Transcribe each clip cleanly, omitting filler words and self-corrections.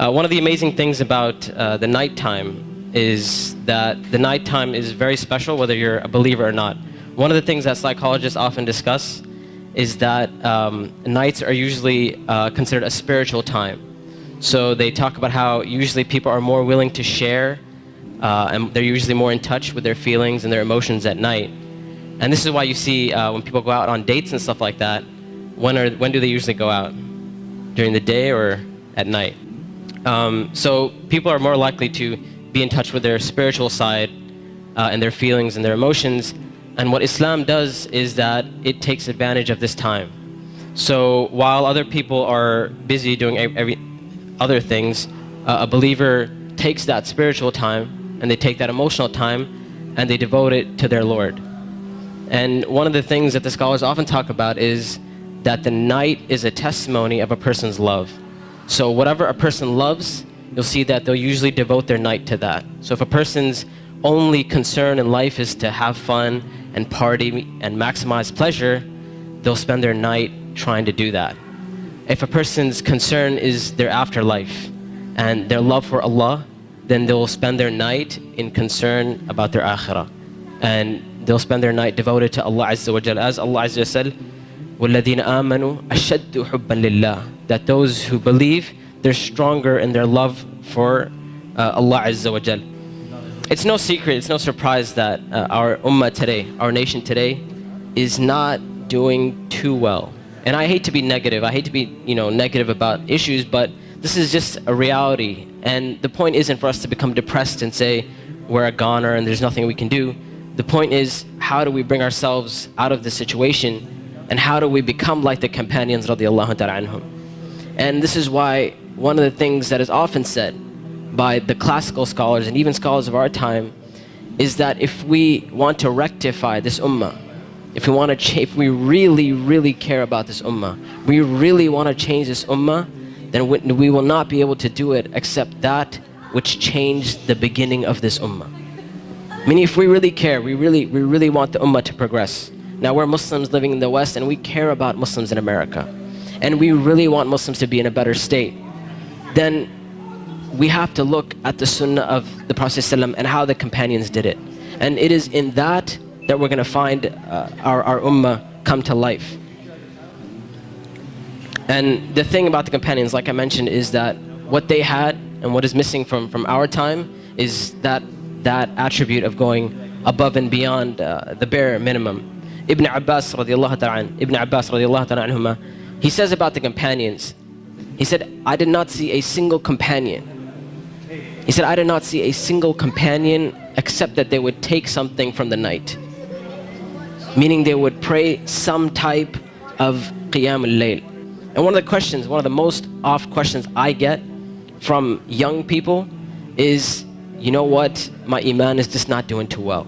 One of the amazing things about the nighttime is that the nighttime is very special whether you're a believer or not. One of the things that psychologists often discuss is that nights are usually considered a spiritual time. So they talk about how usually people are more willing to share and they're usually more in touch with their feelings and their emotions at night. And this is why you see when people go out on dates and stuff like that, when do they usually go out? During the day or at night? So people are more likely to be in touch with their spiritual side and their feelings and their emotions. And what Islam does is that it takes advantage of this time. So while other people are busy doing other things, a believer takes that spiritual time and they take that emotional time and they devote it to their Lord. And one of the things that the scholars often talk about is that the night is a testimony of a person's love. So whatever a person loves, you'll see that they'll usually devote their night to that. So if a person's only concern in life is to have fun and party and maximize pleasure, they'll spend their night trying to do that. If a person's concern is their afterlife and their love for Allah, then they'll spend their night in concern about their akhirah. And they'll spend their night devoted to Allah Azza wa Jal. As Allah Azza wa said, وَالَّذِينَ آمَنُوا أَشَدُّ حُبًّا لِلَّهِ. That those who believe, they're stronger in their love for Allah Azza wa Jal. It's no secret, it's no surprise that our ummah today, our nation today, is not doing too well. And I hate to be negative, I hate to be negative about issues, but this is just a reality. And the point isn't for us to become depressed and say we're a goner and there's nothing we can do. The point is, how do we bring ourselves out of this situation, and how do we become like the companions radiallahu ta'ala anhum? And this is why one of the things that is often said by the classical scholars and even scholars of our time is that if we want to rectify this ummah, if we really, really care about this ummah, we really want to change this ummah, then we will not be able to do it except that which changed the beginning of this ummah. Meaning, if we really care, we really want the ummah to progress. Now we're Muslims living in the West and we care about Muslims in America, and we really want Muslims to be in a better state, then we have to look at the sunnah of the Prophet ﷺ and how the companions did it. And it is in that we're going to find our ummah come to life. And the thing about the companions, like I mentioned, is that what they had and what is missing from our time is that attribute of going above and beyond the bare minimum. Ibn Abbas radiallahu ta'ala anhuma, he says about the companions, he said, I did not see a single companion. He said, I did not see a single companion except that they would take something from the night. Meaning they would pray some type of qiyam al-layl. And one of the most oft questions I get from young people is, you know what, my iman is just not doing too well.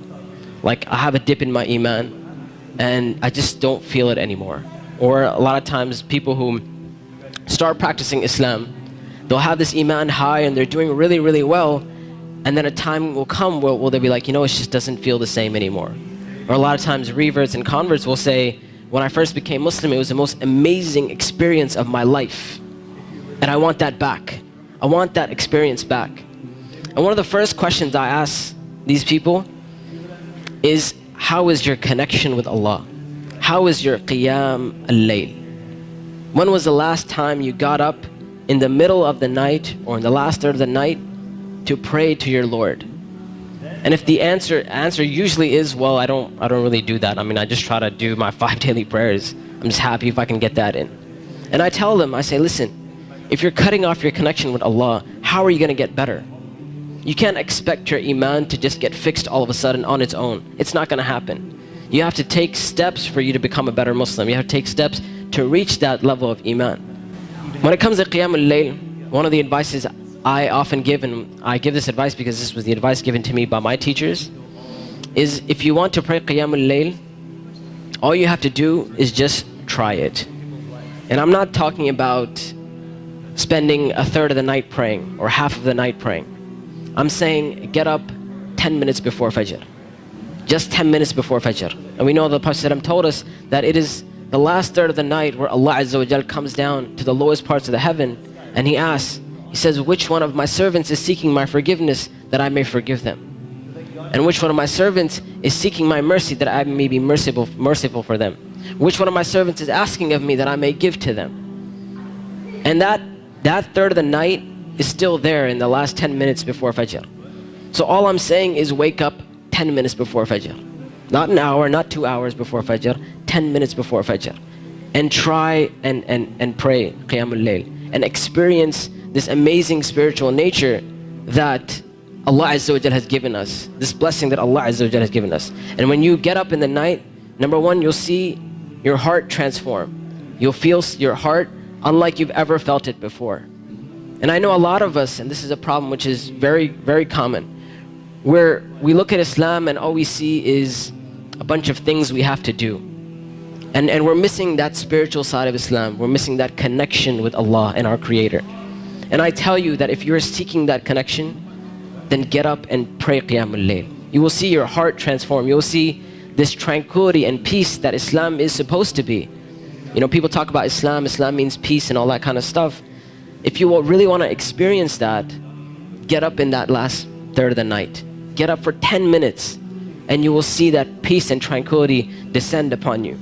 Like, I have a dip in my iman and I just don't feel it anymore. Or a lot of times people who start practicing Islam, they'll have this iman high and they're doing really, really well, and then a time will come where they'll be like, it just doesn't feel the same anymore. Or a lot of times reverts and converts will say, when I first became Muslim, it was the most amazing experience of my life, and I want that back. I want that experience back. And one of the first questions I ask these people is, how is your connection with Allah? How is your qiyam al-layl? When was the last time you got up in the middle of the night or in the last third of the night to pray to your Lord? And if the answer usually is, well, I don't really do that. I just try to do my 5 daily prayers. I'm just happy if I can get that in. And I tell them, I say, listen, if you're cutting off your connection with Allah, how are you going to get better? You can't expect your iman to just get fixed all of a sudden on its own. It's not going to happen. You have to take steps for you to become a better Muslim. You have to take steps to reach that level of iman. When it comes to qiyam al-layl, one of the advices I often give, and I give this advice because this was the advice given to me by my teachers, is if you want to pray qiyam al-layl, all you have to do is just try it. And I'm not talking about spending a third of the night praying or half of the night praying. I'm saying get up 10 minutes before Fajr. Just 10 minutes before Fajr. And we know the Prophet ﷺ told us that it is the last third of the night where Allah Azza wa Jal comes down to the lowest parts of the heaven and He asks, He says, which one of my servants is seeking my forgiveness that I may forgive them? And which one of my servants is seeking my mercy that I may be merciful for them? Which one of my servants is asking of me that I may give to them? And that third of the night is still there in the last 10 minutes before Fajr. So all I'm saying is wake up 10 minutes before Fajr. Not an hour, not 2 hours before Fajr, 10 minutes before Fajr. And try and pray Qiyamul Layl. And experience this amazing spiritual nature that Allah Azza wa Jal has given us. This blessing that Allah Azza wa Jal has given us. And when you get up in the night, number one, you'll see your heart transform. You'll feel your heart unlike you've ever felt it before. And I know a lot of us, and this is a problem which is very, very common, where we look at Islam and all we see is a bunch of things we have to do. And we're missing that spiritual side of Islam. We're missing that connection with Allah and our Creator. And I tell you that if you're seeking that connection, then get up and pray Qiyamul Layl. You will see your heart transform. You will see this tranquility and peace that Islam is supposed to be. You know, people talk about Islam means peace and all that kind of stuff. If you really want to experience that, get up in that last third of the night. Get up for 10 minutes and you will see that peace and tranquility descend upon you.